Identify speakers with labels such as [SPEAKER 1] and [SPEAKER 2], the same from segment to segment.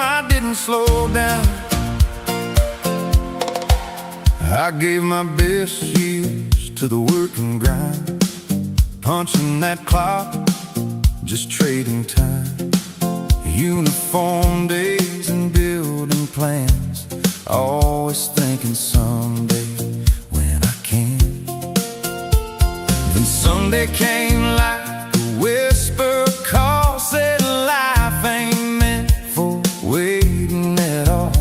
[SPEAKER 1] I didn't slow down. I gave my best years to the work and grind, punching that clock, just trading time. Uniform days and building plans, always thinking someday when I can. Then Sunday came like a whisper call, said life ain't meant for waiting at all.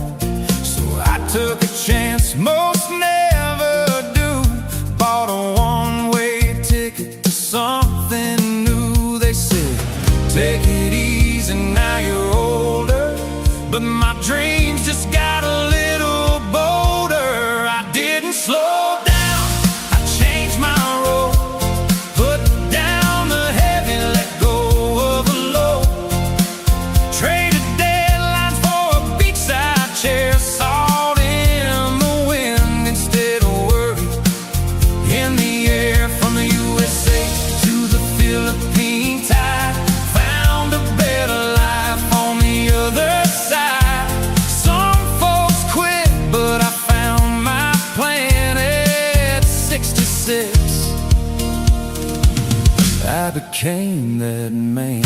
[SPEAKER 1] So I took a chance most never do, bought a one-way ticket to something new. They said, take it easy, now you're older, but my dreams just got a little bolder. I didn't slow down, I changed my role, put down the heavy, let go of the low, traded deadlines for a beachside chair, salt in the wind instead of worry in the air. From the USA to the Philippine tide, found a better life on the other side. Some folks quit, but I found my plan at 66. I became that man.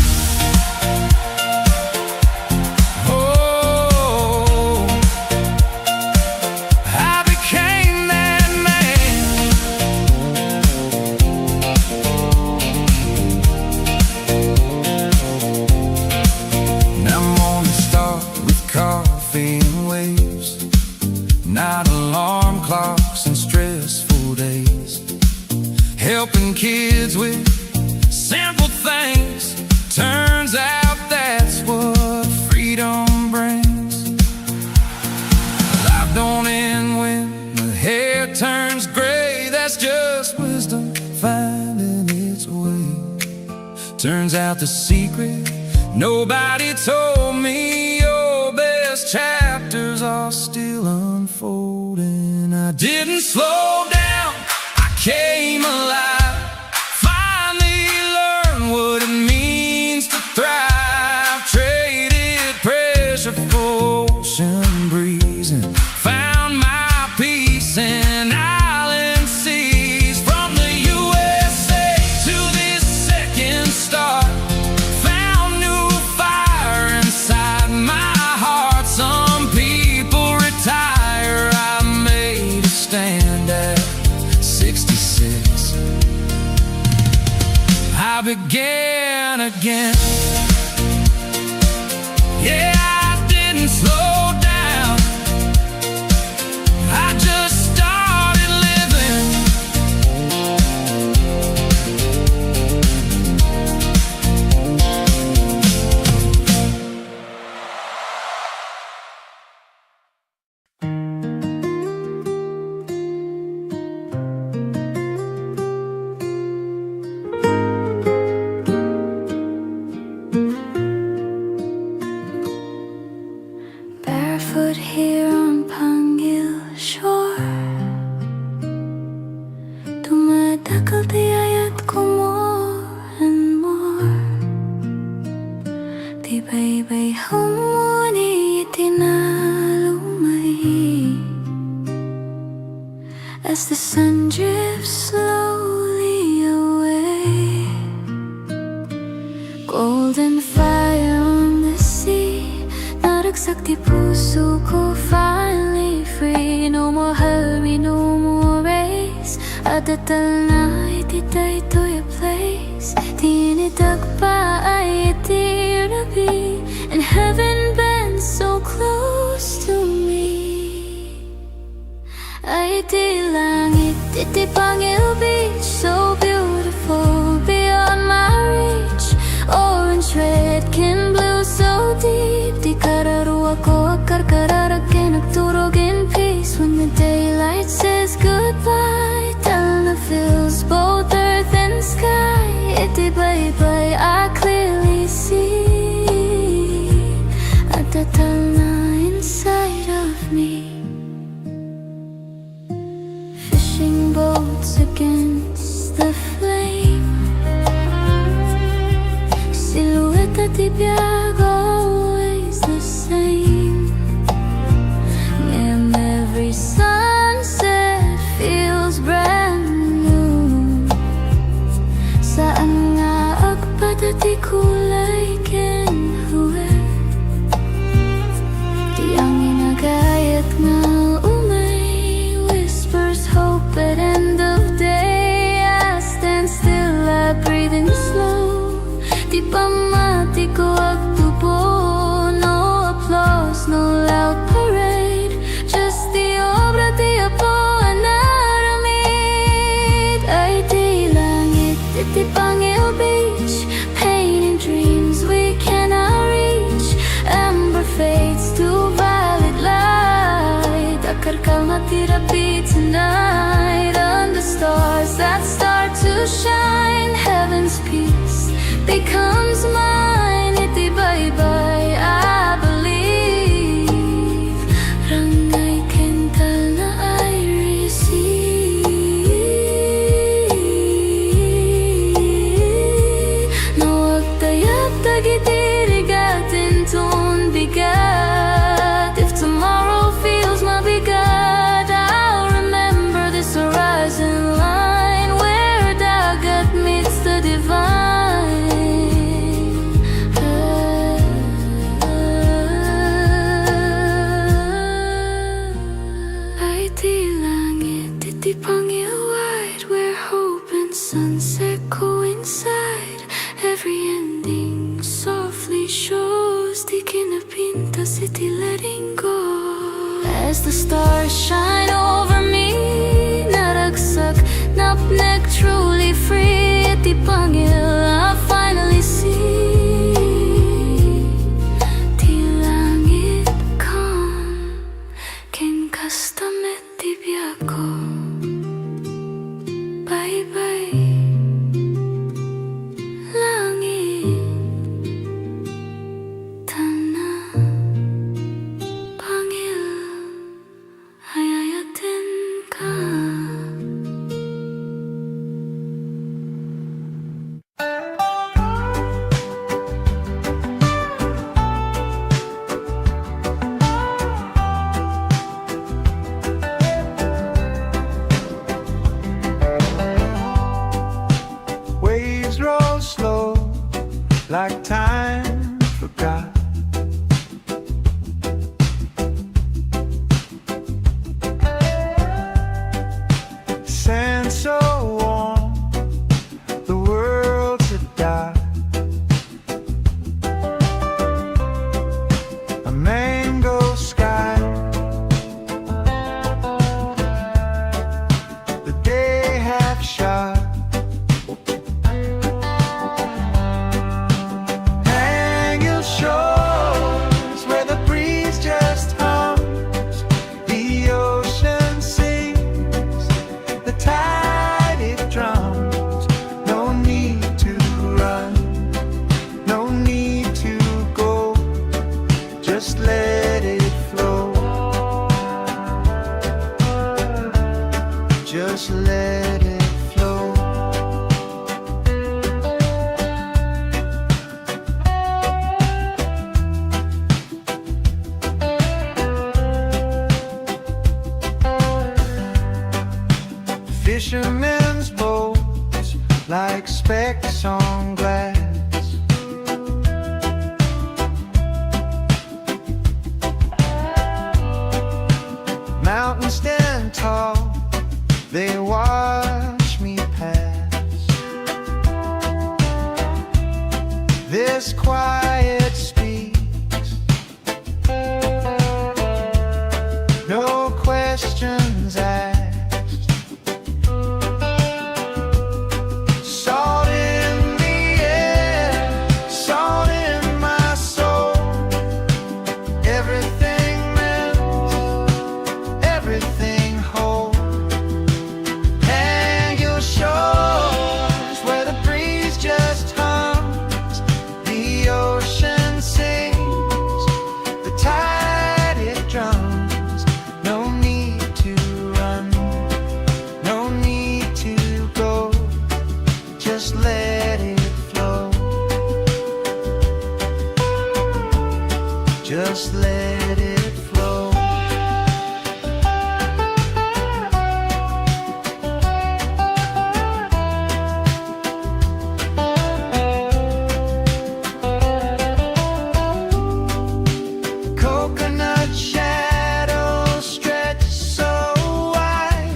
[SPEAKER 1] Oh, I became that man. Now mornings start with coffee and waves, not alarm clocks and stressful days, helping kids with simple things. Turns out that's what freedom brings. Life don't end when the hair turns gray, that's just wisdom finding its way. Turns out the secret nobody told me, your best chapters are still unfolding. I didn't slow down, I came alive, finally learned what it means to thrive. Traded pressure for ocean breeze and found my peace in island seas. From the USA to this second start, found new fire inside my heart. Some people retire, I made a stand at 66. I began again. Yeah, I didn't slow down, I just started living.
[SPEAKER 2] Barefoot here on Pangil shore, tumatakal tiyayat ko more and more. Tibay-bay humuni itinalumay, as the sun drifts slowly away. Golden fire on the sea, naragsak di puso ko, finally free. No more hurry, no more race, adatal na ititay to your place. Tinidag pa ay itirabi, and heaven bends so close to me. Ay iti langit, iti Pangil Beach, so beautiful beyond my reach. Orange, red, kin blue, so deep. Di kararuwa ko akarkararag kay nagturog in peace. When the daylight says goodbye, tell the feels both earth and sky. Iti bye-bye, I clearly see, at the na inside. matirapi tonight under stars that start to shine. Heaven's peace becomes mine. Itibay-bay, I believe. Rangay kental na I receive. Nawag tayap tagitirigatin ton bigat. If tomorrow feels mabigat, I'll remember this horizon line where dagat meets the divine. Ay di langit, iti Pangil wide, where hope and sunset coincide. Every ending softly shows, di kinapintas iti letting go. As the stars shine over me, naragsak, napnek, truly free. Iti Pangil I finally see. Ti langit calm, ken kastamet ti biako. Bye-bye, langit, tana, Pangil, ayayatin ka.
[SPEAKER 1] Waves roll slow, like time forgot. Sand so warm, the world to die. A mango sky, the day half shot. Hang your shores where the breeze just hums, the ocean sings, the tide it drums. No need to run, no need to go, just let it flow. Just let it flow. Fishermen's boats like specks on glass. Mountains stand tall, they watch me pass. This quiet speaks, no questions asked. Salt in the air, salt in my soul. Everything melts, everything whole. Hang your shores where the breeze just hums, the ocean sings, the tide it drums. No need to run, no need to go, just let it flow. Just let it flow. Coconut shadows stretch so wide,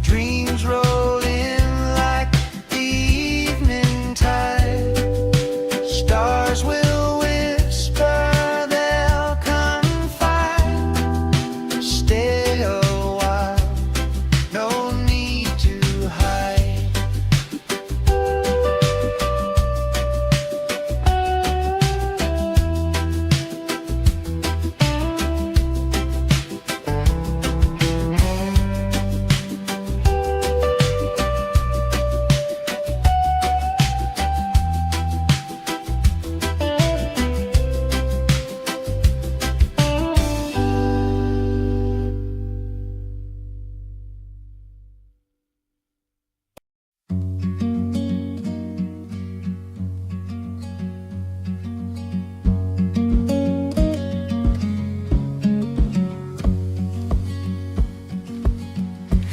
[SPEAKER 1] dreams roll in like the evening tide. Stars will whisper, they'll confide. Stay a while, no need to hide.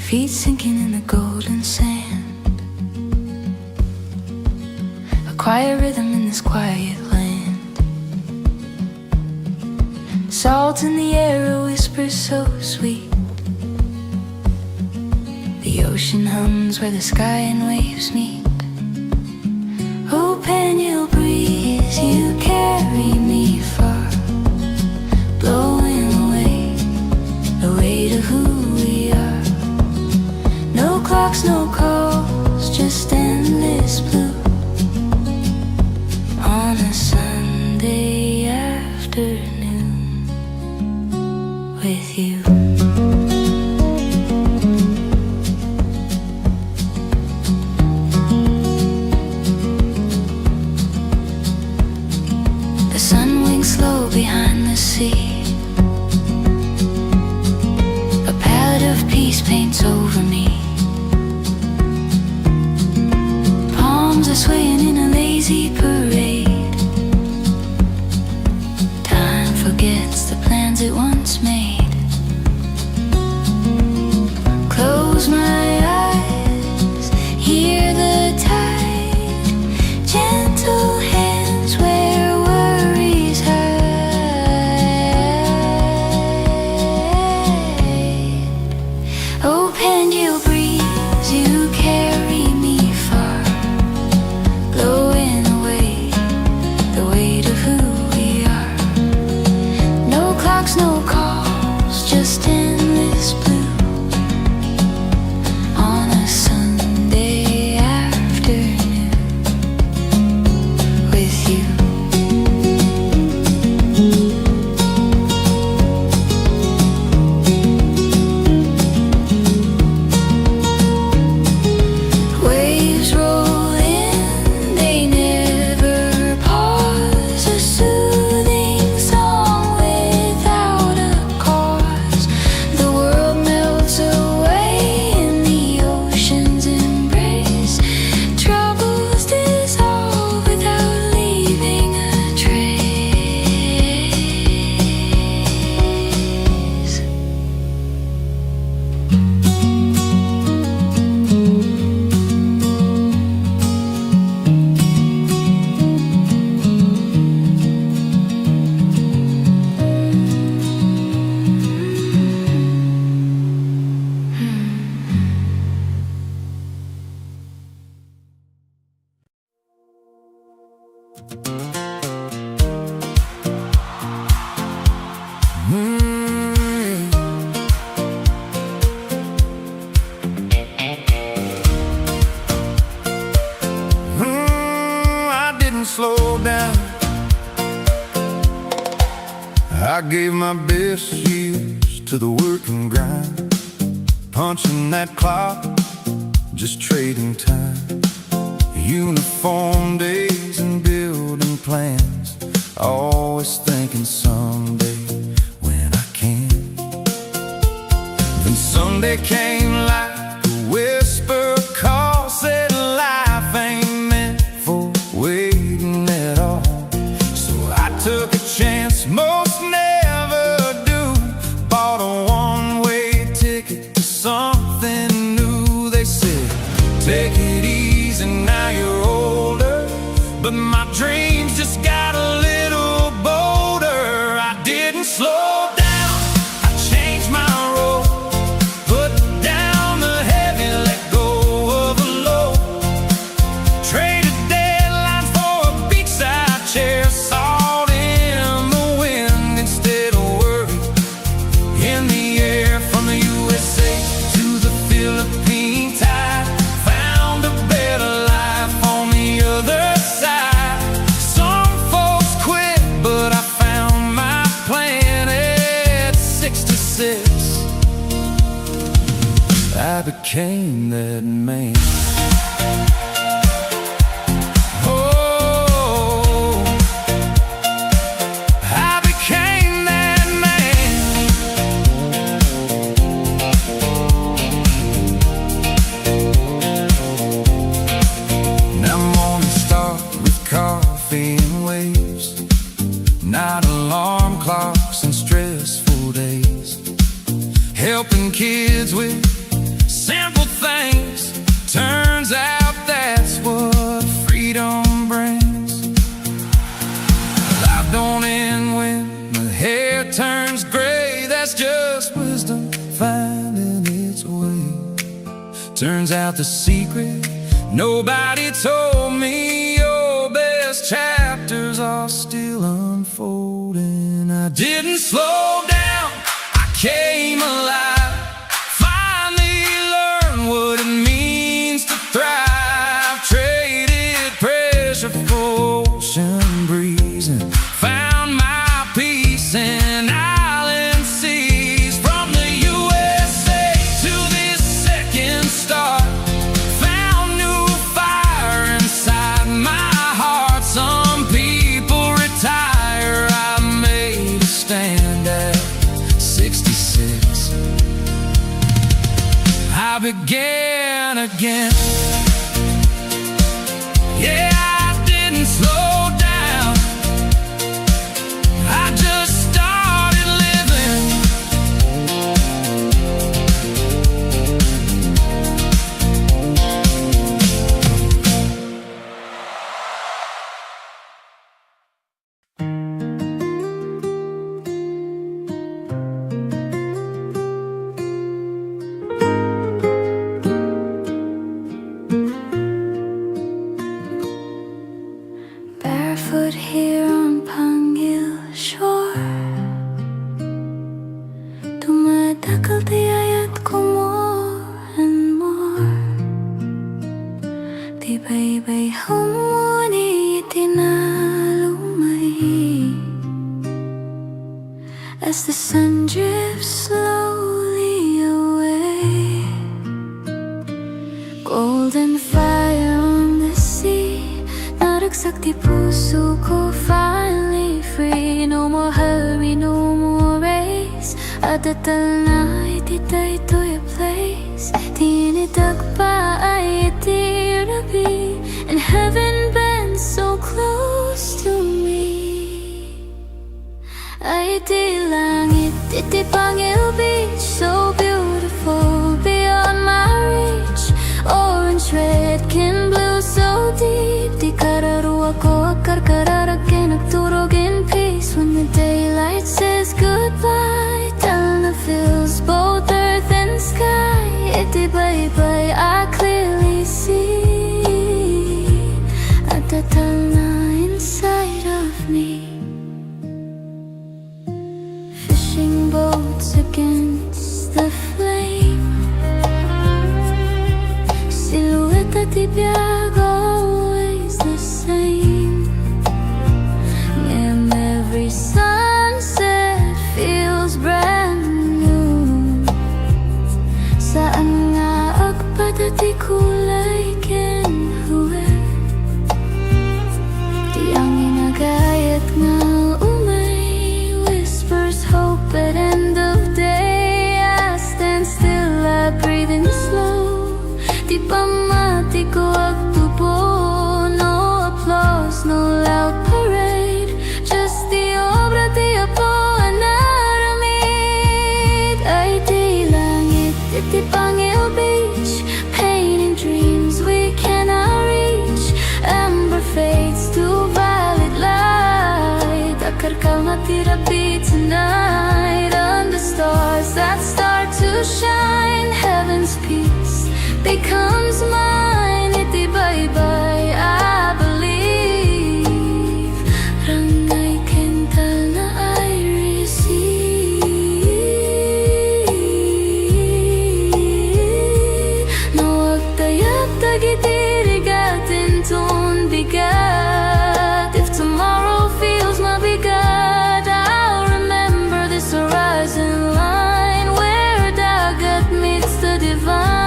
[SPEAKER 2] feet sinking in the golden sand. A quiet rhythm in this quiet land. Salt in the air, a whisper so sweet. The ocean hums where the sky and waves meet. Oh, Pangil breeze, you carry me far, blowing away the weight of who we are. No clocks, no calls, just endless blue on a Sunday afternoon with you. The sun winks slow behind the sea. A palette of peace paints over me. Palms are swaying in a lazy parade. Time forgets the plans it once made. Close my eyes, hear the tide, gentle hands where worries hide. Oh, Pangil breeze, you carry me far, blowing away the weight of who we are. No clocks, no calls, just endless blue on a Sunday afternoon with you. Waves roll in, they never pause. A soothing song without a cause. The world melts away in the ocean's embrace. Troubles dissolve without leaving a trace.
[SPEAKER 1] I didn't slow down. I gave my best years to the work and grind, punching that clock, just trading time. Uniform days and building plans, always thinking someday when I can. Then Sunday came like a whisper call, said life ain't meant for waiting at all. So I took a chance most never do, bought a one-way ticket to something new. They said, take it easy, now you're older, but my dreams just got a little bolder. I didn't slow down, I changed my role, put down the heavy, let go of the low. Traded deadlines for a beachside chair, salt in the wind instead of worry in the air. From the USA to the Philippine tide, found a better life on the other side. Some folks quit, but I found my plan at 66. I became that man. Oh, I became that man. Now mornings start with coffee and waves, not alarm clocks and stressful days. Helping kids with Turns out the secret nobody told me, your best chapters are still unfolding. I didn't slow down, I came alive. Finally learned what it means to thrive. Traded pressure for ocean breeze and found my peace in island seas. From the USA to this second star, found new fire inside my heart. Some people retire, I made a stand at 66. I began again. Yeah, I didn't slow down, I just started living.
[SPEAKER 2] Barefoot here on Pangil shore, tumatakal tiyayat ko more and more. Tibay-bay humuni itinalumay as the sun drifts slowly away. Golden fire on the sea, naragsak di puso ko, finally free. No more hurry, no more race. Adatal na ititay to your place. Tinidag pa ay itirabi, and heaven bends so close to me. Ay di langit, iti Pangil Beach, so beautiful beyond my reach. Orange, red, kin blue, so deep. Di kararuwa ko akarkararakin, nagturog in peace. When the daylight says goodbye, Talna fills both earth and sky. Iti bye-bye, I clearly see at the Talna inside of me. Fishing boats against the flame, silhouette at ibiyag, always the same. And every sunset feels brand new. Saan nga agpadati kulay kinhuwe, di ang inagayat nga umay whispers hope at end of day. I stand still, I breathe in slow. Di pa mati ko agtubo, no applause, no loud parade, just the obra di apo anaramid. Ay di langit, iti Pangil Beach, painting dreams we cannot reach. Amber fades to violet light, akarkal matirapi tonight. Under stars that start to shine, heaven's peace becomes mine. Iti bye-bye, I believe. Rangay kental na I receive. No agtayag tagitirigatin ton bigat. If tomorrow feels mabigat, I'll remember this horizon line where dagat meets the divine.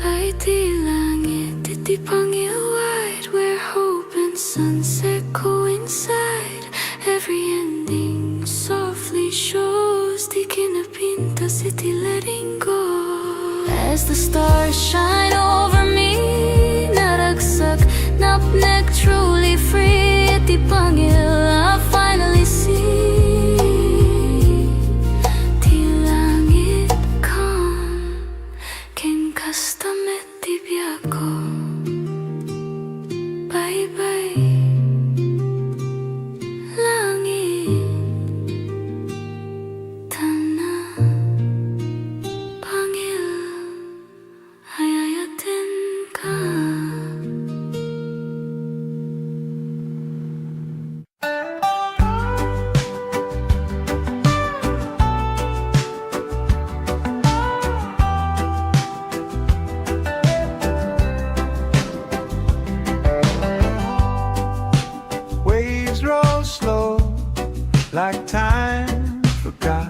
[SPEAKER 2] Ay di langit, iti Pangil wide, where hope and sunset coincide. Every ending softly shows, di kinapinta iti letting go. As the stars shine over me, naragsak, napnek, truly free. Iti Pangil, I finally see. Di langit calm, ken kastamet di biyako. Bye-bye, langit.
[SPEAKER 1] like time forgot.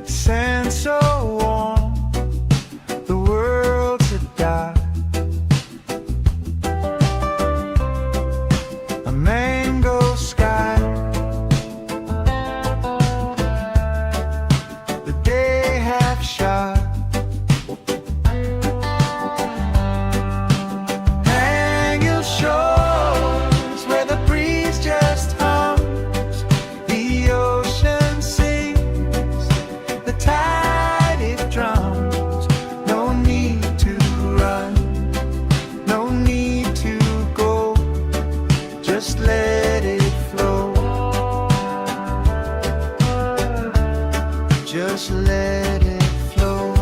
[SPEAKER 1] Sand so warm, the world's a dark. A mango sky, the day half shot. Hang your shores where the breeze just hums, the ocean sings, the tide it drums. No need to run, no need to go, just let it flow. Just let it flow.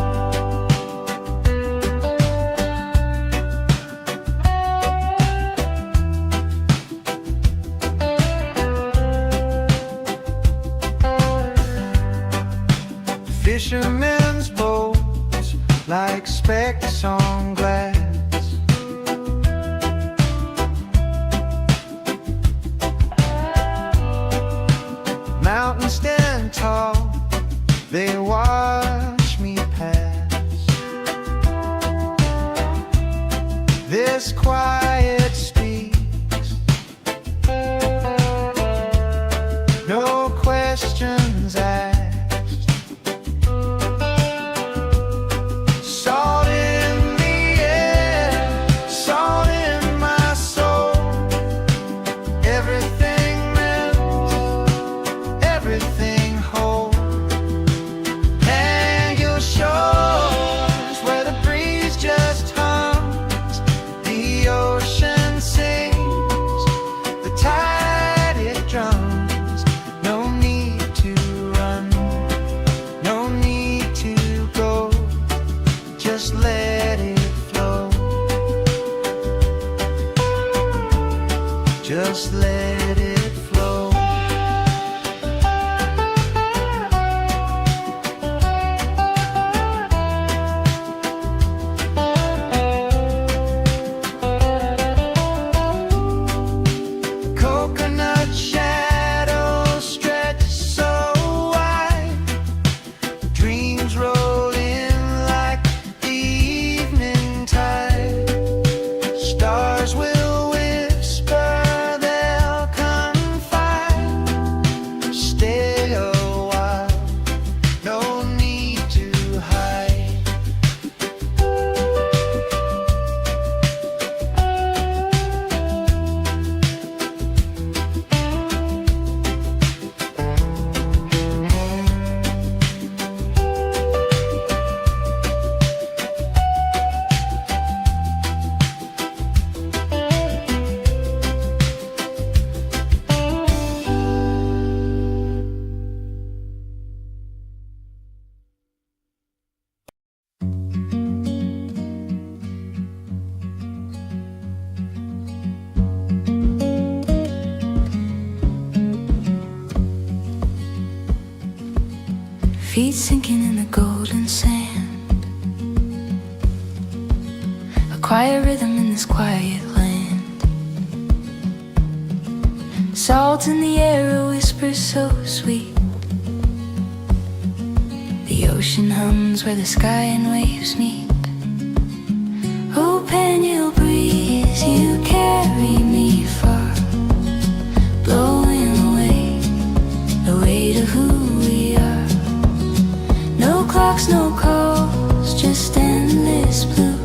[SPEAKER 1] Fishermen's boats like specks on glass. Mountains stand tall, they watch me pass. This quiet speaks, no questions asked. Salt in the air, salt in my soul. Everything melts, everything whole. Hang your shores where the breeze just hums, the ocean sings, the tide it drums. No need to run, no need to go, just let it flow. Just let it flow. Coconut shadows stretch so wide, dreams roll in like the evening tide. Stars will whisper, they'll confide. Stay a while, no need to hide.
[SPEAKER 2] Feet sinking in the golden sand, a quiet rhythm in this quiet land. Salt in the air, a whisper so sweet. The ocean hums where the sky and waves meet. Oh, Pangil breeze, you carry me far, blowing away to who we are. No clocks, no calls, just endless blue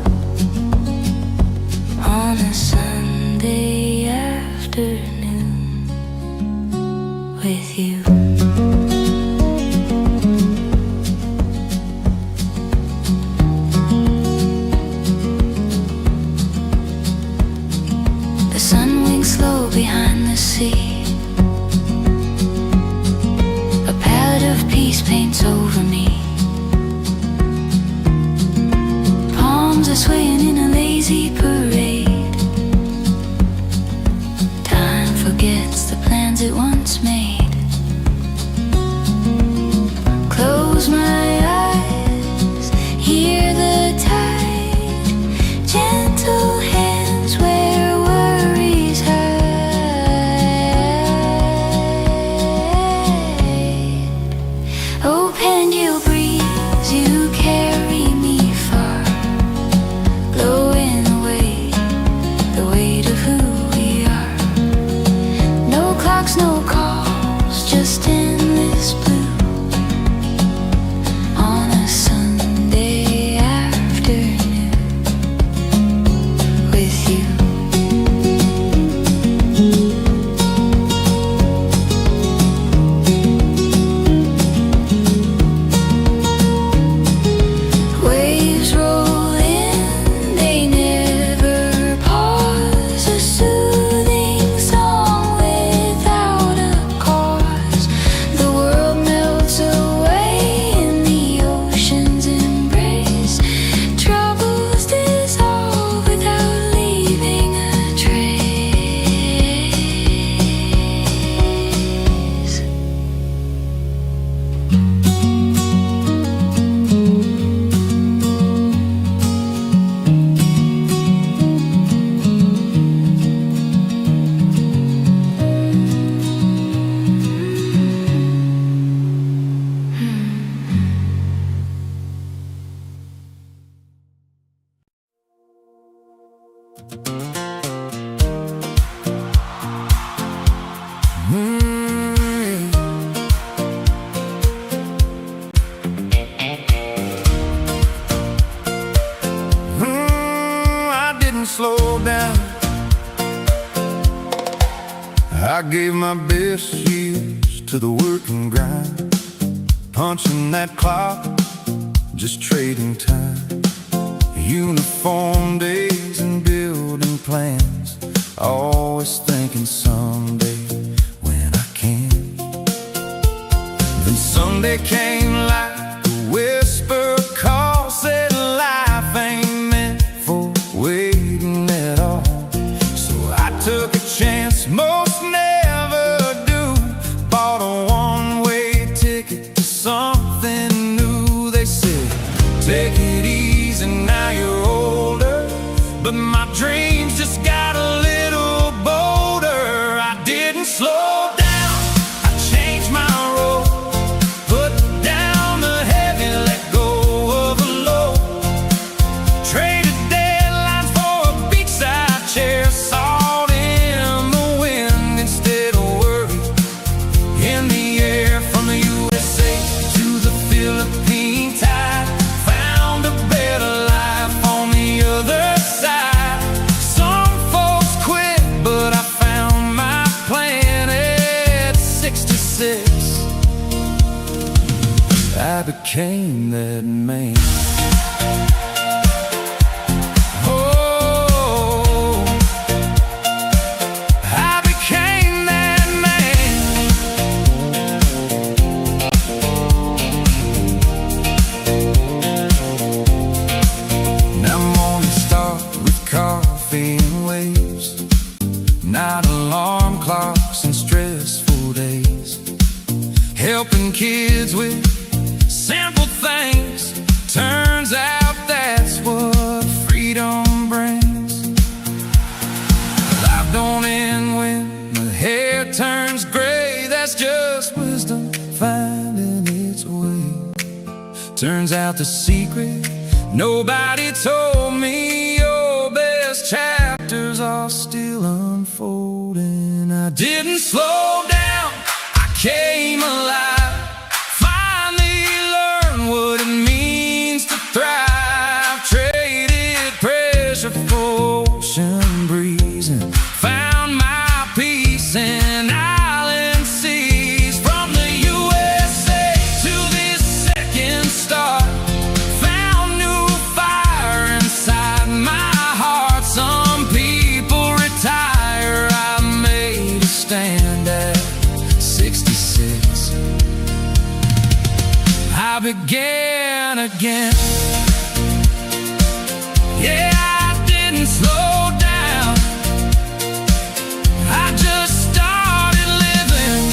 [SPEAKER 2] on a Sunday afternoon with you. The sun winks slow behind the sea, a palette of peace paints over me. Palms are swaying in a lazy parade. Time forgets the plans it once made. Close my eyes, hear the tide, gentle hand Pangil breeze, you carry me far, blowing away the weight of who we are. No clocks, no calls, just endless blue on a Sunday afternoon with you. Waves roll in, they never pause. A soothing song without a cause. The world melts away in the ocean's embrace. Troubles dissolve without leaving a trace.
[SPEAKER 1] I didn't slow down. I gave my best years to the working grind, punching that clock, just trading time. Uniform days and building plans, always thinking someday when I can. Then Sunday came like a whisper call, said life ain't meant for waiting at all. So I took a chance most never do, bought a one-way ticket to something new. They said, take it easy, now you're older, but my dreams just got a little bolder. I didn't slow down, I changed my road, put down the heavy, let go of the load. Traded deadlines for a beachside chair, salt in the wind instead of worry in the air. From the USA to the Philippine tide, found a better life on the other side. Some folks quit, but I found my plan at 66. I became that man. Oh, I became that man. Now mornings start with coffee and waves, not alarm clocks and stressful days. Helping kids with simple things, turns out that's what freedom brings. Life don't end when the hair turns gray, that's just wisdom finding its way. Turns out the secret nobody told me, your best chapters are still unfolding. I didn't slow down, I came alive, finally learned what it means to thrive. Traded pressure for ocean breeze and found my peace in island seas. From the USA to this second star, found new fire inside my heart. Some people retire, I made a stand at 66. I began again. Yeah, I didn't slow down, I just started living.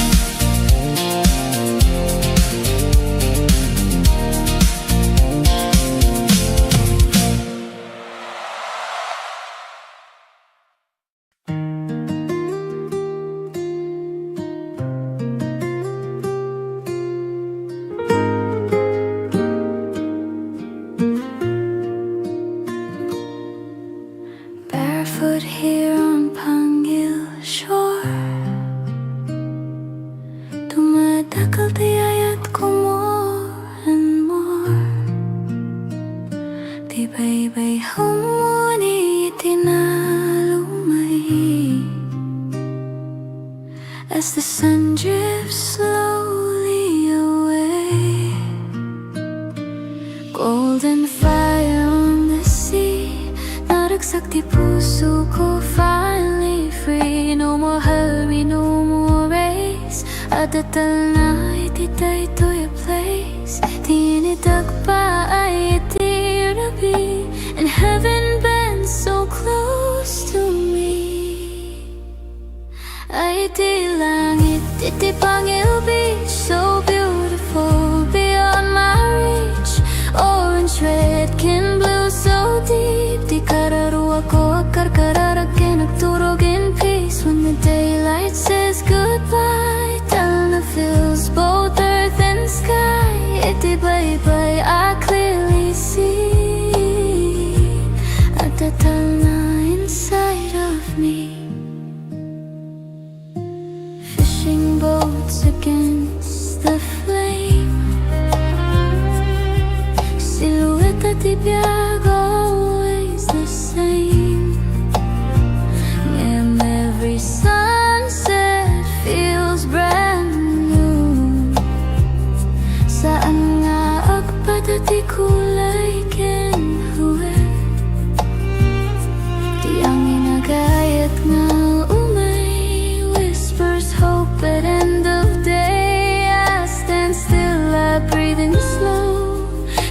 [SPEAKER 2] Golden fire on the sea, naragsak di puso ko, finally free. No more hurry, no more race. Adatal na ititay to your place. Tinidag pa ay itirabi, and heaven bends so close to me. Ay di langit, iti Pangil Beach, so beautiful beyond my reach. Orange, red, kin blue, so deep. Di kararuwa ko akar kararagin, nagturog in peace. When the daylight says goodbye, Talna fills both earth and sky. Iti bye-bye, I clearly see at the Talna inside of me. Fishing boats against the flame, silhouette at ibiyag, always the same. And every sunset feels brand new. Saan nga agpadati kulay kinhuwe, di ang inagayat nga umay, whispers hope at end of day. I stand still, I breathe in slow.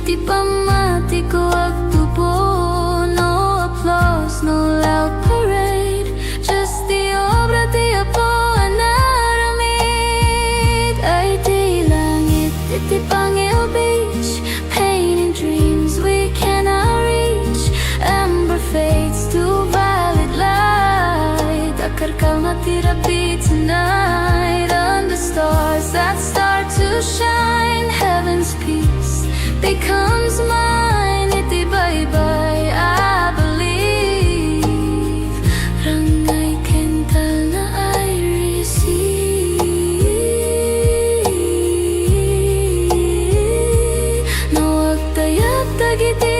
[SPEAKER 2] Di pamati ko agtubo, no applause, no loud parade. Just the obra di apo anaramid. Ay di langit, iti Pangil Beach, painting dreams we cannot reach. Amber fades to violet light. Akar ka matirapi tonight, under stars that start to shine. Heaven's peace becomes mine. Iti bye-bye, I believe. Rangay kental na I receive. Nawag tayap tagiti